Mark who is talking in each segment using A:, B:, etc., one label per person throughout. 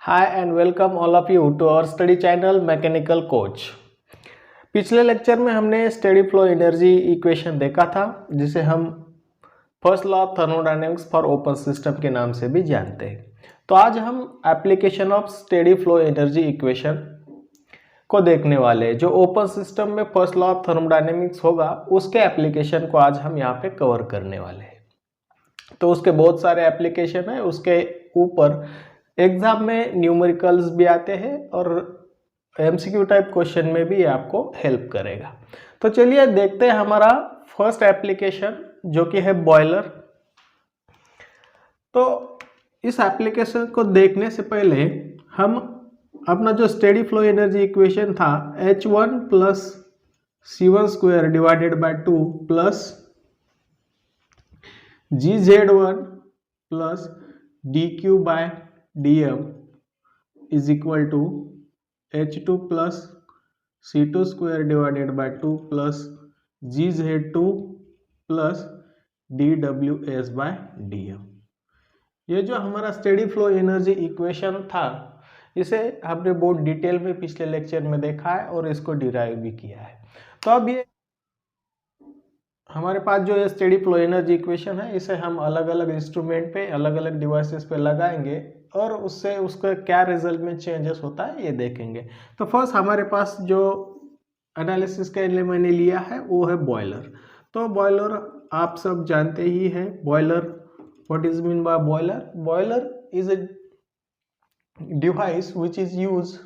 A: Hi and welcome all of you to our study channel Mechanical Coach। पिछले lecture में हमने steady flow energy equation देखा था जिसे हम first law of thermodynamics for open system के नाम से भी जानते हैं। तो आज हम application of steady flow energy equation को देखने वाले हैं। जो ओपन सिस्टम में फर्स्ट लॉ ऑफ थर्मोडायनेमिक्स होगा उसके एप्लीकेशन को आज हम यहाँ पे कवर करने वाले हैं। तो उसके बहुत सारे एप्लीकेशन है, उसके ऊपर एग्जाम में न्यूमेरिकल्स भी आते हैं और एमसीक्यू टाइप क्वेश्चन में भी आपको हेल्प करेगा। तो चलिए देखते हैं हमारा फर्स्ट एप्लीकेशन जो कि है बॉयलर। तो इस एप्लीकेशन को देखने से पहले हम अपना जो स्टेडी फ्लो एनर्जी इक्वेशन था H1 plus C1 square divided by 2 plus GZ1 plus DQ by dm is equal to H2 plus C2 square divided by 2 plus GZ2 plus dWs by dm। ये जो हमारा steady flow energy equation था इसे हमने बहुत detail में पिछले lecture में देखा है और इसको डिराइव भी किया है। तो अब ये हमारे पास जो ये स्टेडी फ्लो एनर्जी इक्वेशन है इसे हम अलग अलग इंस्ट्रूमेंट पे अलग अलग डिवाइसेस पे लगाएंगे और उससे उसका क्या रिजल्ट में चेंजेस होता है ये देखेंगे। तो फर्स्ट हमारे पास जो एनालिसिस के लिए मैंने लिया है वो है बॉयलर। तो बॉयलर आप सब जानते ही हैं। Boiler, what is mean by boiler? Boiler is a device which is used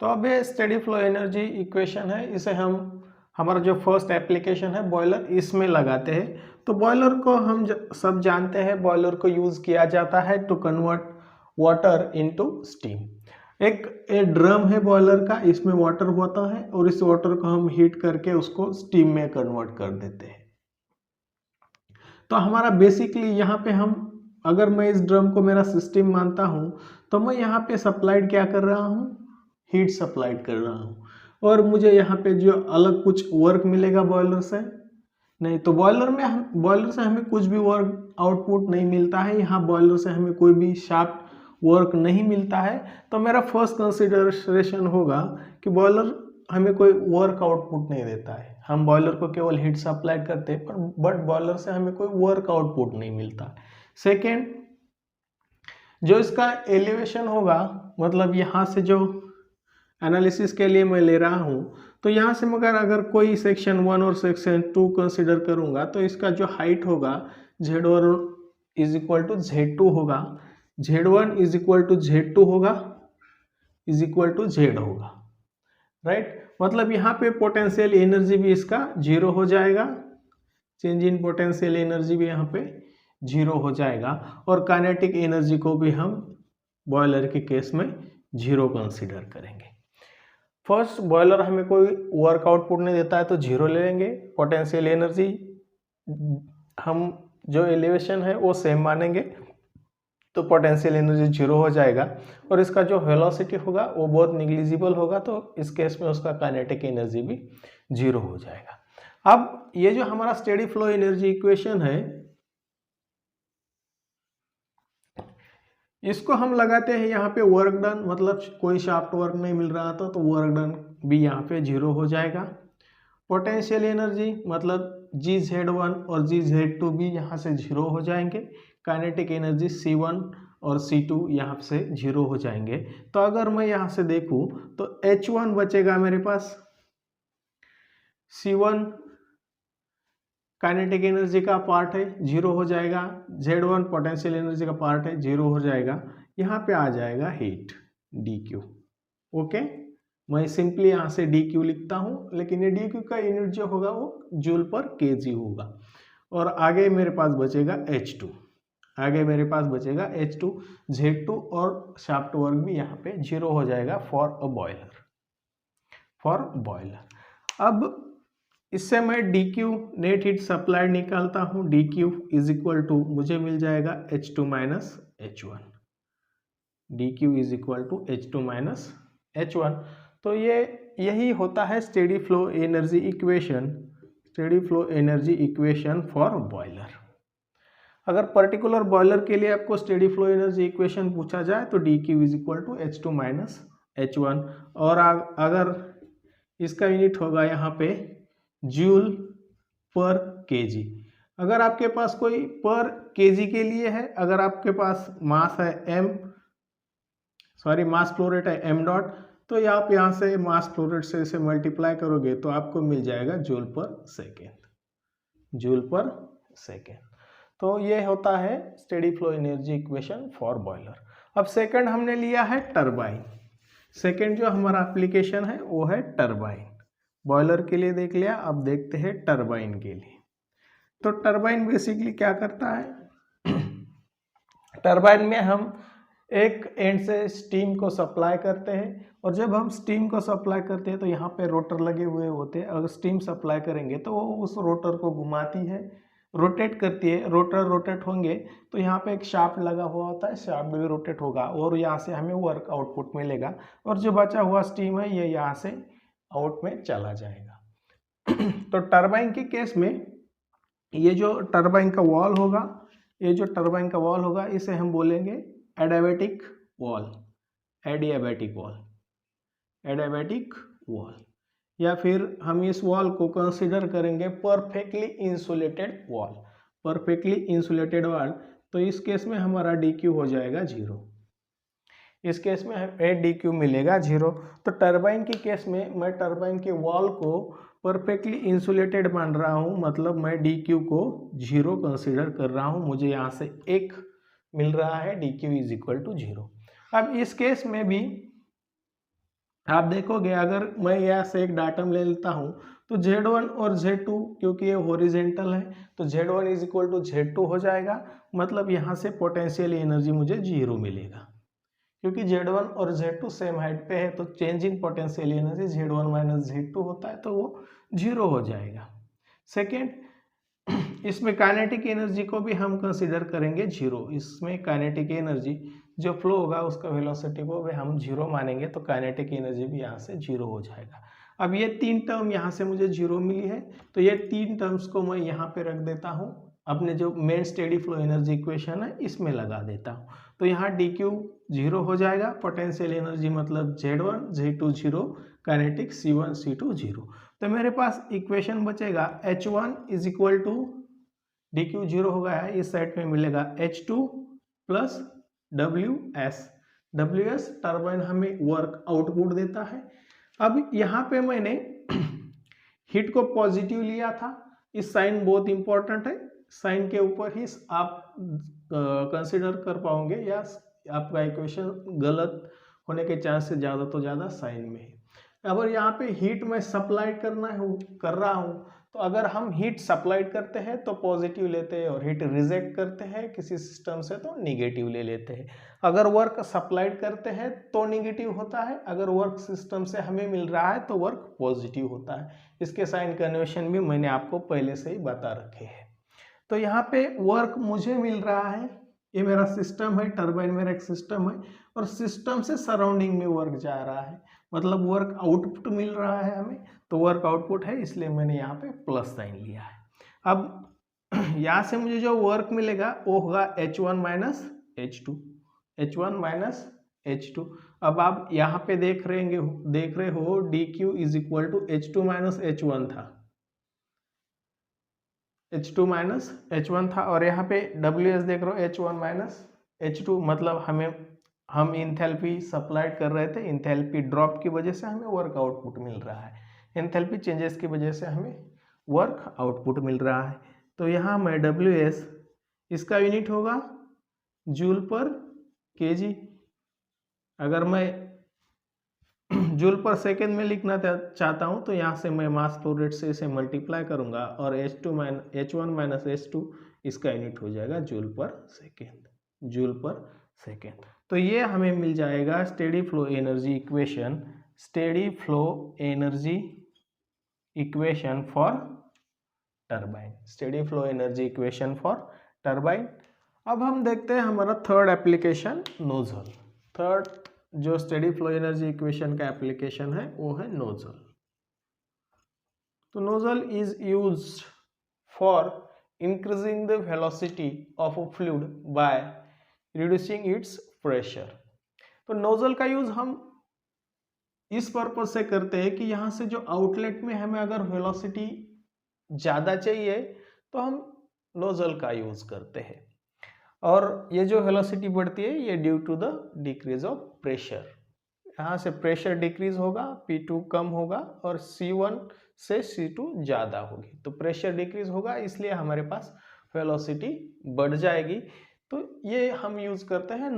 A: तो अब ये स्टेडी फ्लो एनर्जी इक्वेशन है, इसे हम हमारा जो फर्स्ट एप्लीकेशन है बॉयलर इसमें लगाते हैं। तो बॉयलर को हम सब जानते हैं, बॉयलर को यूज़ किया जाता है to convert water into steam. एक ड्रम है बॉयलर का, इसमें वाटर होता है और इस वाटर को हम हीट करके उसको स्टीम में कन्वर्ट कर देते हैं। तो हमारा बेसिकली यहाँ पे हम, अगर मैं इस ड्रम को मेरा सिस्टम मानता हूँ तो मैं यहाँ पे सप्लाइड क्या कर रहा हूँ? हीट सप्लाइड कर रहा हूँ। और मुझे यहाँ पे जो अलग कुछ वर्क मिलेगा बॉयलर से नहीं। तो बॉयलर से हमें कुछ भी वर्क आउटपुट नहीं मिलता है। यहाँ बॉयलर से हमें कोई भी शाफ्ट वर्क नहीं मिलता है। तो मेरा फर्स्ट कंसिडरेशन होगा कि बॉयलर हमें कोई वर्क आउटपुट नहीं देता है। हम बॉयलर को केवल हीट सप्लाई करते हैं बट बॉयलर से हमें कोई वर्क आउटपुट नहीं मिलता। सेकेंड, जो इसका एलिवेशन होगा, मतलब यहाँ से जो एनालिसिस के लिए मैं ले रहा हूँ तो यहाँ से मगर अगर कोई सेक्शन 1 और सेक्शन 2 कंसिडर करूँगा तो इसका जो हाइट होगा Z1 is equal to Z2 होगा, Z1 is equal to Z2 होगा, इज इक्वल टू Z होगा, राइट। मतलब यहाँ पे पोटेंशियल एनर्जी भी इसका जीरो हो जाएगा, चेंज इन पोटेंशियल एनर्जी भी यहाँ पे जीरो हो जाएगा और काइनेटिक एनर्जी को भी हम बॉयलर के केस में जीरो कंसिडर करेंगे। फर्स्ट, बॉयलर हमें कोई वर्क आउटपुट नहीं देता है तो जीरो ले लेंगे। पोटेंशियल एनर्जी हम जो एलिवेशन है वो सेम मानेंगे तो पोटेंशियल एनर्जी जीरो हो जाएगा और इसका जो वेलोसिटी होगा वो बहुत निग्लिजिबल होगा तो इस केस में उसका काइनेटिक एनर्जी भी जीरो हो जाएगा। अब ये जो हमारा स्टेडी फ्लो एनर्जी इक्वेशन है इसको हम लगाते हैं यहाँ पे वर्क डन, मतलब कोई शाफ्ट वर्क नहीं मिल रहा था तो वर्क डन भी यहाँ पे जीरो हो जाएगा। पोटेंशियल एनर्जी मतलब GZ1 और GZ2 भी यहाँ से जीरो हो जाएंगे। काइनेटिक एनर्जी C1 और C2 यहाँ से जीरो हो जाएंगे। तो अगर मैं यहाँ से देखूँ तो H1 बचेगा मेरे पास, C1 काइनेटिक एनर्जी का पार्ट है, जीरो हो जाएगा। Z1 पोटेंशियल एनर्जी का पार्ट है, जीरो हो जाएगा। यहाँ पे आ जाएगा हीट DQ। ओके, मैं सिंपली यहाँ से DQ लिखता हूँ, लेकिन ये DQ का यूनिट जो होगा वो जूल पर kg होगा। और आगे मेरे पास बचेगा H2, आगे मेरे पास बचेगा H2, Z2 और शाफ्ट वर्क भी यहाँ पे जीरो हो जाएगा फॉर बॉयलर। अब इससे मैं DQ नेट हीट सप्लाई निकालता हूँ। DQ इज इक्वल टू मुझे मिल जाएगा H2 minus H1। dq is equal to H2 minus H1। तो यही होता है steady flow energy equation for boiler. अगर पर्टिकुलर बॉयलर के लिए आपको स्टेडी फ्लो एनर्जी इक्वेशन पूछा जाए तो dq is equal to H2 minus H1, और अगर इसका यूनिट होगा यहाँ पे जूल पर केजी। अगर आपके पास कोई पर केजी के लिए है, अगर आपके पास मास है मास फ्लो रेट है m डॉट, तो आप यहाँ से मास फ्लो रेट से इसे मल्टीप्लाई करोगे तो आपको मिल जाएगा जूल पर सेकेंड। तो ये होता है steady flow energy equation for boiler. अब सेकंड हमने लिया है टरबाइन। सेकंड जो हमारा एप्लीकेशन है वो है टरबाइन। बॉयलर के लिए देख लिया, अब देखते हैं टरबाइन के लिए। तो टरबाइन बेसिकली क्या करता है टरबाइन में हम एक एंड से स्टीम को सप्लाई करते हैं, और जब हम स्टीम को सप्लाई करते हैं तो यहाँ पे रोटर लगे हुए होते हैं। अगर स्टीम सप्लाई करेंगे तो वो उस रोटर को घुमाती है, रोटेट करती है। रोटर रोटेट होंगे तो यहाँ पे एक शाफ्ट लगा हुआ होता है, शाफ्ट भी रोटेट होगा और यहाँ से हमें वर्क आउटपुट मिलेगा, और जो बचा हुआ स्टीम है ये यहाँ से आउट में चला जाएगा। तो टरबाइन के केस में ये जो टरबाइन का वॉल होगा, इसे हम बोलेंगे एडियाबैटिक वॉल, या फिर हम इस वॉल को कंसीडर करेंगे परफेक्टली इंसुलेटेड वॉल। तो इस केस में हमारा dq हो जाएगा 0, इस केस में हमें dq मिलेगा 0। तो टरबाइन के केस में मैं टरबाइन के वॉल को परफेक्टली इंसुलेटेड मान रहा हूँ, मतलब मैं dq को 0 कंसीडर कर रहा हूँ। मुझे यहाँ से 1 मिल रहा है, dq इज इक्वल टू 0। अब इस केस में भी आप देखोगे, अगर मैं यहाँ से एक डाटम ले लेता हूँ तो Z1 और Z2, क्योंकि ये हॉरिजेंटल है तो Z1 is equal to Z2 हो जाएगा। मतलब यहाँ से पोटेंशियल एनर्जी मुझे 0 मिलेगा, क्योंकि Z1 और Z2 सेम हाइट पे है, तो change in potential energy Z1 minus Z2 होता है, तो वो 0 हो जाएगा। सेकेंड, इसमें काइनेटिक एनर्जी को भी हम कंसीडर करेंगे 0। इसमें काइनेटिक एनर्जी जो फ्लो होगा उसका वेलोसिटी को भी हम 0 मानेंगे, तो काइनेटिक एनर्जी भी यहाँ से 0 हो जाएगा। अब ये 3 टर्म यहाँ से मुझे 0 मिली है, तो ये 3 टर्म्स को मैं यहाँ पे रख देता हूँ, अपने जो main steady flow energy equation है इसमें लगा देता हूँ। तो यहाँ dq 0 हो जाएगा, पोटेंशियल एनर्जी मतलब Z1 Z2 0, kinetic C1 C2 0। तो मेरे पास इक्वेशन बचेगा H1 is equal to dq 0 हो गया है, इस साइड में मिलेगा H2 प्लस WS टरबाइन हमें वर्क आउटपुट देता है। अब यहाँ पे मैंने हीट को पॉजिटिव लिया था, इस साइन बहुत इंपॉर्टेंट है, साइन के ऊपर ही आप कंसिडर कर पाओगे, या आपका इक्वेशन गलत होने के चांसेस ज़्यादा तो ज़्यादा साइन में है। अगर यहाँ पे हीट में सप्लाई कर रहा हूँ, तो अगर हम हीट सप्लाई करते हैं तो पॉजिटिव लेते हैं, और हीट रिजेक्ट करते हैं किसी सिस्टम से तो निगेटिव ले लेते हैं। अगर वर्क सप्लाइड करते हैं तो निगेटिव होता है, अगर वर्क सिस्टम से हमें मिल रहा है तो वर्क पॉजिटिव होता है। इसके साइन कन्वेंशन भी मैंने आपको पहले से ही बता रखे हैं। तो यहाँ पे वर्क मुझे मिल रहा है, ये मेरा सिस्टम है, टरबाइन मेरा एक सिस्टम है, और सिस्टम से सराउंडिंग में वर्क जा रहा है, मतलब वर्क आउटपुट मिल रहा है हमें, तो वर्क आउटपुट है, इसलिए मैंने यहाँ पे प्लस साइन लिया है। अब यहाँ से मुझे जो वर्क मिलेगा वो होगा H1 माइनस H2। अब आप यहाँ पे देख रहे हो dq is equal to H2 minus H1 था, H2 माइनस H1 था, और यहाँ पे WS देख रहे हो H1 माइनस H2, मतलब हम इंथैल्पी सप्लाइड कर रहे थे, इंथैल्पी ड्रॉप की वजह से हमें वर्क आउटपुट मिल रहा है, इंथैल्पी चेंजेस की वजह से हमें वर्क आउटपुट मिल रहा है। तो यहाँ मैं WS, इसका यूनिट होगा जूल पर केजी। अगर मैं जूल पर सेकेंड में लिखना चाहता हूँ तो यहाँ से मैं मास फ्लो रेट से इसे मल्टीप्लाई करूँगा, और H1 माइनस H2 इसका यूनिट हो जाएगा जूल पर सेकेंड। तो ये हमें मिल जाएगा steady flow energy equation for turbine. अब हम देखते हैं हमारा थर्ड एप्लीकेशन नोजल। थर्ड जो स्टेडी फ्लो एनर्जी इक्वेशन का एप्लीकेशन है वो है नोजल। तो nozzle is used for increasing the velocity of a fluid bye reducing it's pressure. तो नोजल का यूज हम इस पर्पज से करते हैं कि यहाँ से जो आउटलेट में हमें अगर वेलोसिटी ज़्यादा चाहिए तो हम नोजल का यूज करते हैं, और ये जो वेलोसिटी बढ़ती है ये due to the decrease of pressure. यहाँ से प्रेशर डिक्रीज होगा, P2 कम होगा और C1 से C2 ज़्यादा होगी, तो प्रेशर डिक्रीज होगा इसलिए हमारे पास वेलोसिटी बढ़ जाएगी। तो ये हम यूज करते हैं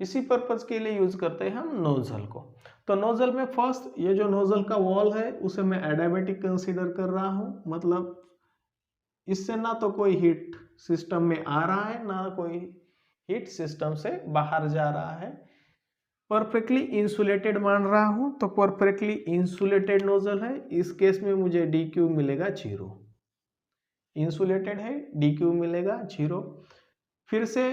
A: इसी पर्पज के लिए यूज करते हैं हम नोजल को। तो नोजल में फर्स्ट ये जो नोजल का वॉल है उसे मैं एडियाबैटिक कंसीडर कर रहा हूँ, मतलब इससे ना तो कोई हीट सिस्टम में आ रहा है ना कोई हीट सिस्टम से बाहर जा रहा है, परफेक्टली इंसुलेटेड मान रहा हूं। तो परफेक्टली इंसुलेटेड नोजल है, इस केस में मुझे DQ मिलेगा 0, इंसुलेटेड है DQ मिलेगा 0। फिर से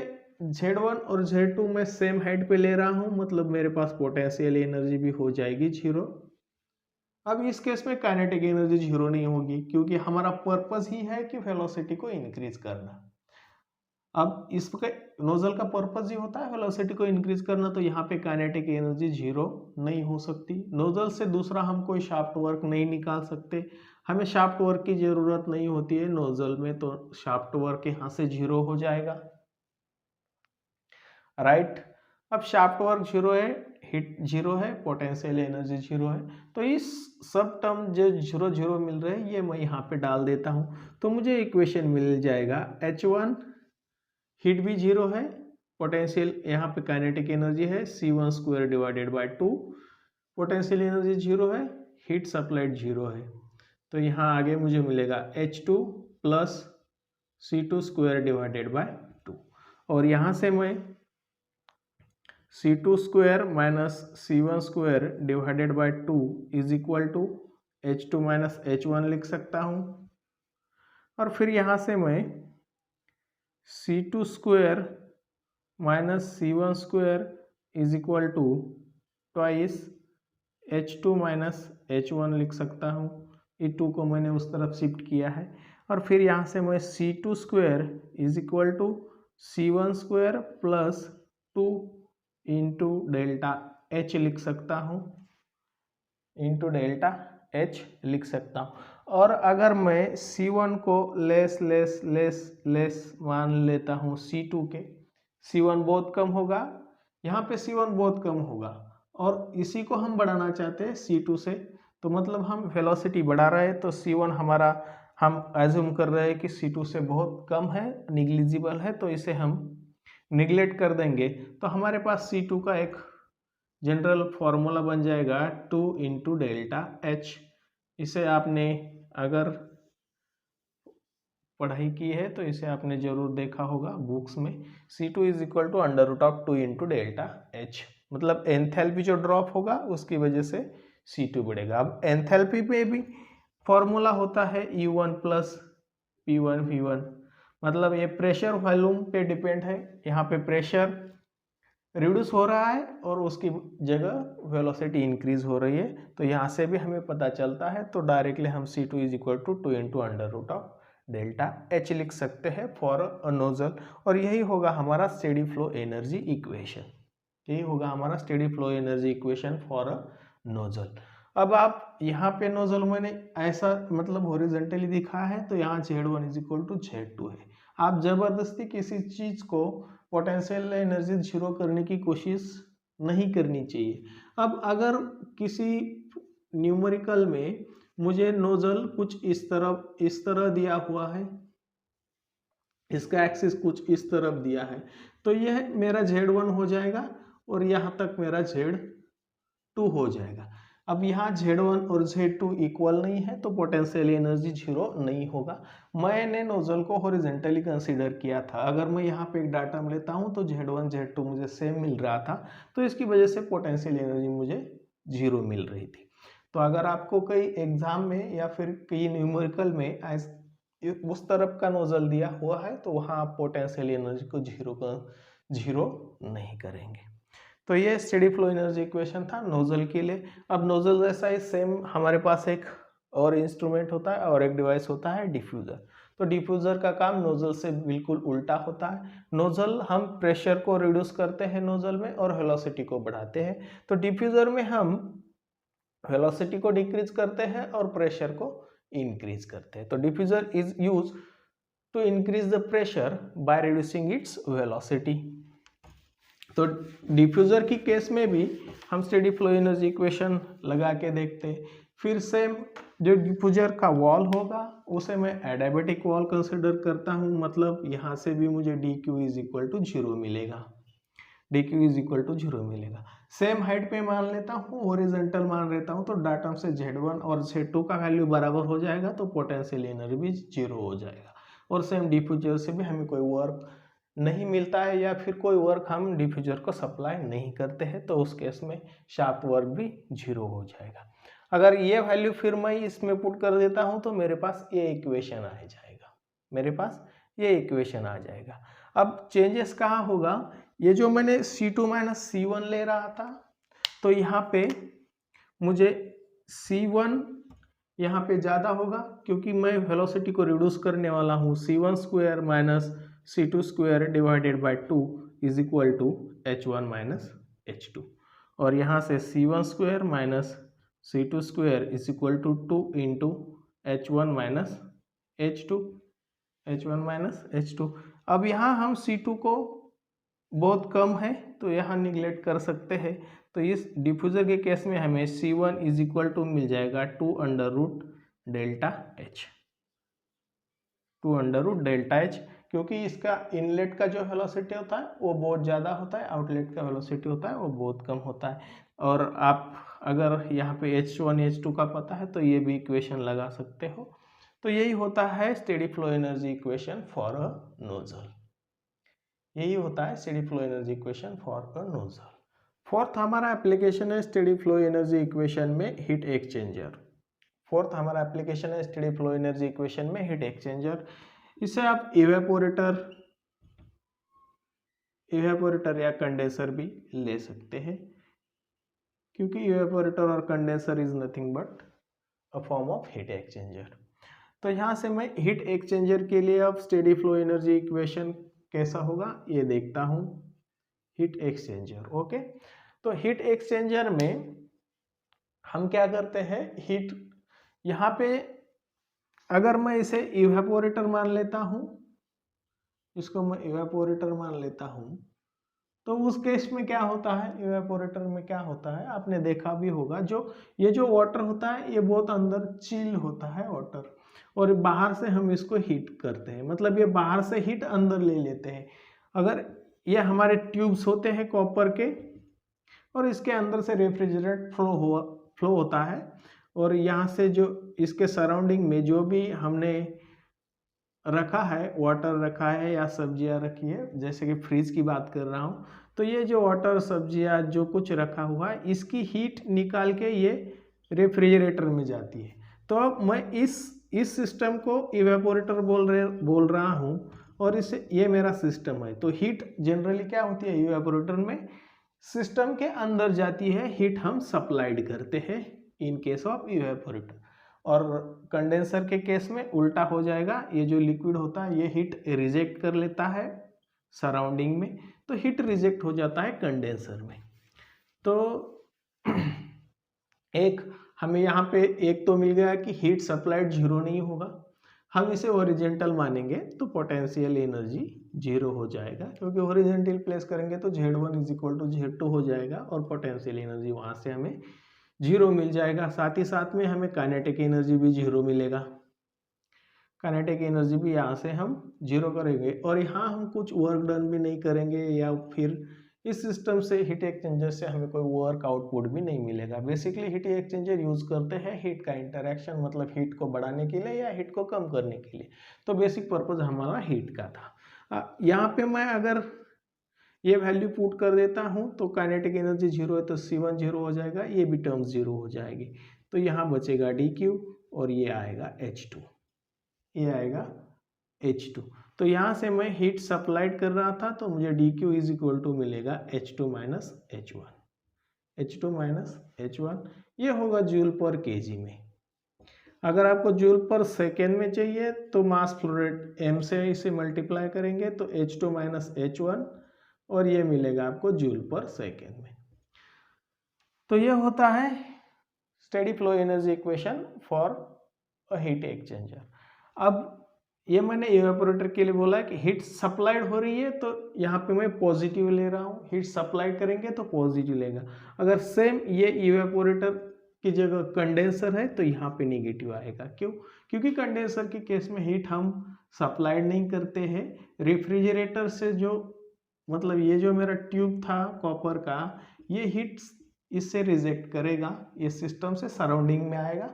A: Z1 और Z2 मैं सेम हाइट पे ले रहा हूं, मतलब मेरे पास पोटेंशियल एनर्जी भी हो जाएगी 0। अब इस केस में काइनेटिक एनर्जी 0 नहीं होगी क्योंकि हमारा पर्पस ही है कि वेलोसिटी को इंक्रीज करना। अब इसके नोजल का पर्पस ही होता है वेलोसिटी को इंक्रीज करना, तो यहाँ पे काइनेटिक एनर्जी 0 नहीं हो सकती। नोजल से दूसरा हम कोई शाफ्ट वर्क नहीं निकाल सकते, हमें शाफ्ट वर्क की जरूरत नहीं होती है नोजल में, तो शाफ्ट वर्क यहाँ से 0 हो जाएगा, राइट। अब शाफ्ट वर्क 0 है, हिट 0 है, पोटेंशियल एनर्जी 0 है, तो इस सब टर्म जो 0 0 मिल रहे हैं ये मैं यहाँ पे डाल देता हूँ, तो मुझे इक्वेशन मिल जाएगा H1 हीट भी 0 है, पोटेंशियल यहाँ पे काइनेटिक एनर्जी है C1 square divided by 2, potential energy 0 है, हीट सप्लाइड 0 है, तो यहाँ आगे मुझे मिलेगा H2 plus C2 square divided by 2, और यहाँ से मैं C2 square minus C1 square divided by 2 is equal to H2 minus H1 लिख सकता हूँ, और फिर यहाँ से मैं C2 square minus C1 square is equal to twice H2 minus H1 लिख सकता हूँ। ये 2 को मैंने उस तरफ शिफ्ट किया है, और फिर यहाँ से मैं C2 square is equal to C1 square plus 2 into delta H लिख सकता हूँ, इंटू डेल्टा H लिख सकता हूँ। और अगर मैं C1 को लेस लेस लेस लेस मान लेता हूँ C2 के, C1 बहुत कम होगा, यहाँ पे C1 बहुत कम होगा, और इसी को हम बढ़ाना चाहते हैं C2 से, तो मतलब हम वेलोसिटी बढ़ा रहे हैं, तो C1 हमारा हम एज्यूम कर रहे हैं कि C2 से बहुत कम है, निग्लिजिबल है, तो इसे हम निगलेक्ट कर देंगे, तो हमारे पास C2 का एक जनरल फॉर्मूला बन जाएगा 2 इंटू डेल्टा H। इसे आपने अगर पढ़ाई की है तो इसे आपने जरूर देखा होगा बुक्स में, C2 is equal to under root of 2 into delta H, मतलब एंथैल्पी जो ड्रॉप होगा उसकी वजह से C2 बढ़ेगा। अब एंथैल्पी पे भी फॉर्मूला होता है E1 प्लस P1 V1, मतलब ये प्रेशर वॉल्यूम पे डिपेंड है, यहाँ पे प्रेशर रिड्यूस हो रहा है और उसकी जगह वेलोसिटी इंक्रीज हो रही है, तो यहाँ से भी हमें पता चलता है, तो डायरेक्टली हम C2 is equal to 2 into under root of delta H लिख सकते हैं फॉर अ नोजल, और यही होगा हमारा स्टेडी फ्लो एनर्जी इक्वेशन, यही होगा हमारा steady flow energy equation for a nozzle. अब आप यहाँ पे नोजल मैंने ऐसा मतलब हॉरिजॉन्टली दिखा है, तो यहाँ Z1 is equal to Z2 है। आप जबरदस्ती किसी चीज को पोटेंशियल एनर्जी 0 करने की कोशिश नहीं करनी चाहिए। अब अगर किसी न्यूमेरिकल में मुझे नोजल कुछ इस तरह दिया हुआ है, इसका एक्सिस कुछ इस तरफ दिया है, तो यह मेरा Z1 हो जाएगा और यहाँ तक मेरा Z2 हो जाएगा। अब यहाँ Z1 और Z2 इक्वल नहीं है, तो पोटेंशियल एनर्जी 0 नहीं होगा। मैंने नोजल को हॉरिजॉन्टली कंसीडर किया था, अगर मैं यहाँ पे एक डाटा लेता हूँ तो Z1 Z2 मुझे सेम मिल रहा था, तो इसकी वजह से पोटेंशियल एनर्जी मुझे 0 मिल रही थी। तो अगर आपको कई एग्जाम में या फिर कई न्यूमेरिकल में उस तरफ का नोजल दिया हुआ है, तो वहाँ आप पोटेंशियल एनर्जी को 0 जीरो नहीं करेंगे। तो ये स्टेडी फ्लो एनर्जी इक्वेशन था नोजल के लिए। अब नोजल जैसा ही सेम हमारे पास एक और इंस्ट्रूमेंट होता है और एक डिवाइस होता है डिफ्यूज़र। तो डिफ्यूज़र का काम नोजल से बिल्कुल उल्टा होता है। नोजल हम प्रेशर को रिड्यूस करते हैं नोजल में और वेलोसिटी को बढ़ाते हैं। तो डिफ्यूज़र में हम वेलोसिटी को डिक्रीज करते हैं और प्रेशर को इंक्रीज करते हैं। तो diffuser is use to increase the pressure by reducing its velocity. तो डिफ्यूज़र की केस में भी हम स्टेडी फ्लो एनर्जी इक्वेशन लगा के देखते हैं। फिर सेम जो डिफ्यूज़र का वॉल होगा उसे मैं एडियाबैटिक वॉल कंसिडर करता हूँ, मतलब यहाँ से भी मुझे D Q is equal to zero मिलेगा, D Q is equal to zero मिलेगा। सेम हाइट पे मान लेता हूँ, ओरिजेंटल मान लेता हूँ, तो डाटा से Z1 और Z2 का वैल्यू बराबर हो जाएगा, तो पोटेंशियल एनर्जी भी जीरो हो जाएगा। और सेम डिफ्यूज़र से भी हमें कोई वर्क नहीं मिलता है या फिर कोई वर्क हम डिफ्यूज़र को सप्लाई नहीं करते हैं, तो उस केस में शाफ्ट वर्क भी जीरो हो जाएगा। अगर ये वैल्यू फिर मैं इसमें पुट कर देता हूँ तो मेरे पास ये इक्वेशन आ जाएगा, मेरे पास ये इक्वेशन आ जाएगा। अब चेंजेस कहाँ होगा, ये जो मैंने C2 माइनस C1 ले रहा था, तो यहाँ पे मुझे C1 यहाँ पे ज़्यादा होगा क्योंकि मैं वेलोसिटी को रिड्यूस करने वाला हूँ। C1 square minus C2 square divided by 2 is equal to H1 minus H2, और यहाँ से C1 square minus C2 square is equal to 2 into H1 minus H2, H1 minus H2। अब यहाँ हम C2 को बहुत कम है तो यहाँ निगलेक्ट कर सकते हैं, तो इस डिफ्यूज़र के केस में हमें C1 इज इक्वल टू मिल जाएगा 2 under root delta H, 2 under root delta H, क्योंकि इसका इनलेट का जो वेलोसिटी होता है वो बहुत ज़्यादा होता है, आउटलेट का वेलोसिटी होता है वो बहुत कम होता है। और आप अगर यहाँ पे H1 H2 का पता है तो ये भी इक्वेशन लगा सकते हो। तो यही होता है steady flow energy equation for a nozzle, यही होता है steady flow energy equation for a nozzle. Fourth हमारा एप्लीकेशन है स्टेडी फ्लो एनर्जी इक्वेशन में हीट एक्सचेंजर। फोर्थ हमारा एप्लीकेशन है स्टेडी फ्लो एनर्जी इक्वेशन में हीट एक्सचेंजर। इसे आप इवेपोरेटर या कंडेंसर भी ले सकते हैं, क्योंकि इवेपोरेटर और condenser is nothing but a form of heat exchanger. तो यहाँ से मैं हीट एक्सचेंजर के लिए अब स्टेडी फ्लो एनर्जी इक्वेशन कैसा होगा ये देखता हूँ। Heat exchanger, okay. तो हीट एक्सचेंजर में हम क्या करते हैं, हीट यहाँ पे अगर मैं इसे इवेपोरेटर मान लेता हूँ, इसको मैं इवेपोरेटर मान लेता हूँ, तो उस केस में क्या होता है, इवेपोरेटर में क्या होता है आपने देखा भी होगा, जो ये जो वाटर होता है ये बहुत अंदर चिल होता है वाटर, और बाहर से हम इसको हीट करते हैं, मतलब ये बाहर से हीट अंदर ले लेते हैं। अगर ये हमारे ट्यूब्स होते हैं कॉपर के, और इसके अंदर से रेफ्रिजरेंट फ्लो होता है, और यहाँ से जो इसके सराउंडिंग में जो भी हमने रखा है, वाटर रखा है या सब्जियां रखी है, जैसे कि फ्रिज की बात कर रहा हूँ, तो ये जो वाटर सब्जियां जो कुछ रखा हुआ है इसकी हीट निकाल के ये रेफ्रिजरेटर में जाती है। तो अब मैं इस सिस्टम को इवेपोरेटर बोल रहा हूँ, और इसे ये मेरा सिस्टम है। तो हीट जनरली क्या होती है इवेपोरेटर में, सिस्टम के अंदर जाती है, हीट हम सप्लाइड करते हैं इन केस ऑफ इवेपोरेटर। और कंडेंसर के केस में उल्टा हो जाएगा, ये जो लिक्विड होता है ये हीट रिजेक्ट कर लेता है सराउंडिंग में, तो हीट रिजेक्ट हो जाता है कंडेंसर में। तो एक हमें यहाँ पे एक तो मिल गया कि हीट सप्लाइड जीरो नहीं होगा, हम इसे ओरिजेंटल मानेंगे तो पोटेंशियल एनर्जी जीरो हो जाएगा, क्योंकि ओरिजेंटल प्लेस करेंगे तो Z1 is equal to Z2 हो जाएगा और पोटेंशियल एनर्जी वहाँ से हमें जीरो मिल जाएगा। साथ ही साथ में हमें काइनेटिक एनर्जी भी जीरो मिलेगा, काइनेटिक एनर्जी भी यहाँ से हम जीरो करेंगे, और यहाँ हम कुछ वर्क डन भी नहीं करेंगे, या फिर इस सिस्टम से हीट एक्सचेंजर से हमें कोई वर्क आउटपुट भी नहीं मिलेगा। बेसिकली हीट एक्सचेंजर यूज करते हैं हीट का इंटरेक्शन, मतलब हीट को बढ़ाने के लिए या हीट को कम करने के लिए। तो बेसिक पर्पज हमारा हीट का था। यहाँ पे मैं अगर ये वैल्यू पुट कर देता हूँ तो काइनेटिक एनर्जी जीरो है तो C1 जीरो हो जाएगा, ये भी टर्म जीरो हो जाएगी, तो यहाँ बचेगा DQ और ये आएगा H2, ये आएगा H2। तो यहाँ से मैं हीट सप्लाइड कर रहा था तो मुझे D Q is equal to मिलेगा H2 minus H1, H2 minus H1, ये होगा जूल पर केजी में। अगर आपको जूल पर सेकेंड में चाहिए तो मास फ्लो रेट m से इसे मल्टीप्लाई करेंगे तो H2 माइनस H1 और ये मिलेगा आपको जूल पर सेकेंड में। तो ये होता है steady flow energy equation for a heat exchanger. अब ये मैंने इवेपोरेटर के लिए बोला है कि हीट सप्लाइड हो रही है तो यहाँ पे मैं पॉजिटिव ले रहा हूँ, हीट सप्लाइड करेंगे तो पॉजिटिव लेगा। अगर सेम ये इवेपोरेटर की जगह कंडेंसर है तो यहाँ पे नेगेटिव आएगा। क्यों? क्योंकि कंडेंसर के केस में हीट हम सप्लाइड नहीं करते हैं। रेफ्रिजरेटर से जो मतलब ये जो मेरा ट्यूब था कॉपर का, ये हीट इससे रिजेक्ट करेगा, ये सिस्टम से सराउंडिंग में आएगा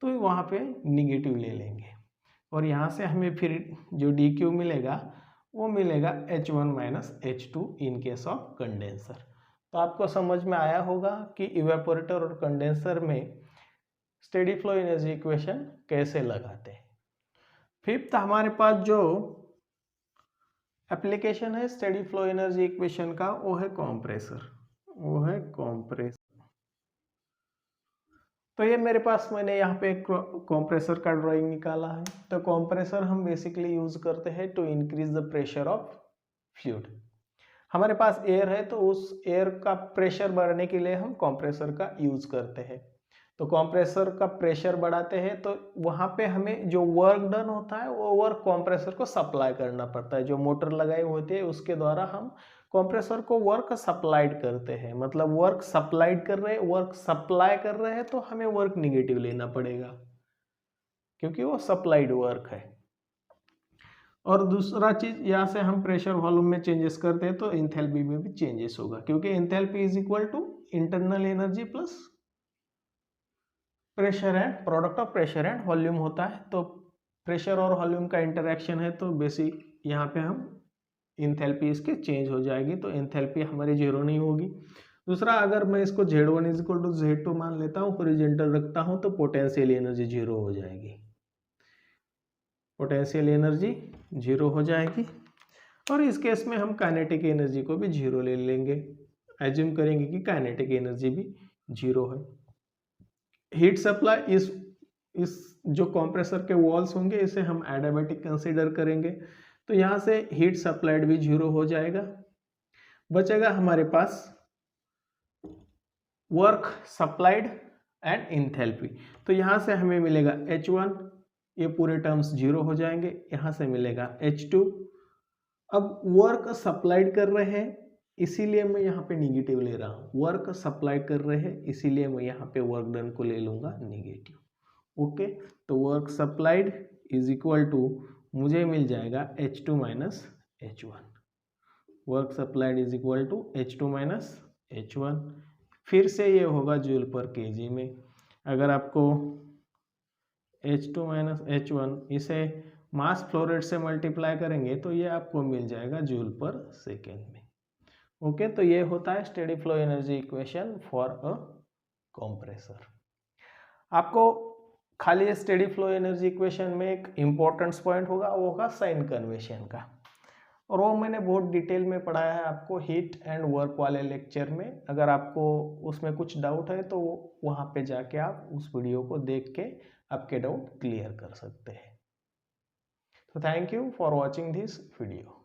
A: तो वहाँ पे निगेटिव ले लेंगे और यहाँ से हमें फिर जो डी क्यू मिलेगा वो मिलेगा H1 minus H2 in case of condenser. तो आपको समझ में आया होगा कि इवेपोरेटर और कंडेंसर में स्टेडी फ्लो एनर्जी इक्वेशन कैसे लगाते हैं। फिफ्थ हमारे पास जो एप्लीकेशन है स्टेडी फ्लो एनर्जी इक्वेशन का वो है कंप्रेसर, वो है कंप्रेसर। तो ये मेरे पास मैंने यहाँ पे एक कंप्रेसर का ड्राइंग निकाला है। तो कंप्रेसर हम बेसिकली यूज करते हैं to increase the pressure of fluid. हमारे पास एयर है तो उस एयर का प्रेशर बढ़ाने के लिए हम कंप्रेसर का यूज करते हैं। तो कंप्रेसर का प्रेशर बढ़ाते हैं तो वहाँ पे हमें जो वर्क डन होता है वो वर्क कंप्रेसर को सप्लाई करना पड़ता है। जो मोटर लगाई होती है उसके द्वारा हम कंप्रेसर को वर्क सप्लाइड करते हैं। मतलब वर्क सप्लाइड कर रहे हैं, वर्क सप्लाई कर रहे हैं तो हमें वर्क निगेटिव लेना पड़ेगा क्योंकि वो सप्लाइड वर्क है। और दूसरा चीज यहाँ से हम प्रेशर वॉल्यूम में चेंजेस करते हैं तो एंथैल्पी में भी चेंजेस होगा क्योंकि enthalpy is equal to internal energy plus pressure and product of pressure and volume होता है। तो प्रेशर और वॉल्यूम का इंटरेक्शन है तो बेसिक यहाँ पे हम एंथैल्पी इसके चेंज हो जाएगी तो एंथैल्पी हमारी जीरो नहीं होगी। दूसरा, अगर मैं इसको Z1 is equal to Z2 मान लेता हूँ, हॉरिजॉन्टल रखता हूँ तो पोटेंशियल एनर्जी जीरो हो जाएगी, पोटेंशियल एनर्जी जीरो हो जाएगी। और इस केस में हम काइनेटिक एनर्जी को भी जीरो ले लेंगे, एज्यूम करेंगे कि काइनेटिक एनर्जी भी जीरो है। हीट सप्लाई इस जो कंप्रेसर के वॉल्स होंगे इसे हम एडियाबैटिक कंसीडर करेंगे तो यहाँ से हीट सप्लाइड भी जीरो हो जाएगा। बचेगा हमारे पास वर्क सप्लाइड एंड एंथैल्पी। तो यहाँ से हमें मिलेगा H1, ये पूरे टर्म्स जीरो हो जाएंगे, यहाँ से मिलेगा H2। अब वर्क सप्लाइड कर रहे हैं इसीलिए मैं यहाँ पे निगेटिव ले रहा हूँ, वर्क सप्लाई कर रहे हैं इसीलिए मैं यहाँ पे वर्क डन को ले लूँगा निगेटिव। ओके, तो work supplied is equal to मुझे मिल जाएगा H2 minus H1। Work supplied is equal to H2 minus H1। फिर से ये होगा जूल पर केजी में। अगर आपको H2 माइनस H1 इसे मास फ्लो रेट से मल्टीप्लाई करेंगे तो ये आपको मिल जाएगा जूल पर सेकेंड में। ओके, तो ये होता है steady flow energy equation for a compressor. आपको खाली स्टेडी फ्लो एनर्जी इक्वेशन में एक इम्पोर्टेंस पॉइंट होगा, वो होगा साइन कन्वेंशन का, और वो मैंने बहुत डिटेल में पढ़ाया है आपको हीट एंड वर्क वाले लेक्चर में। अगर आपको उसमें कुछ डाउट है तो वहाँ पे जाके आप उस वीडियो को देख के आपके डाउट क्लियर कर सकते हैं। तो thank you for watching this video.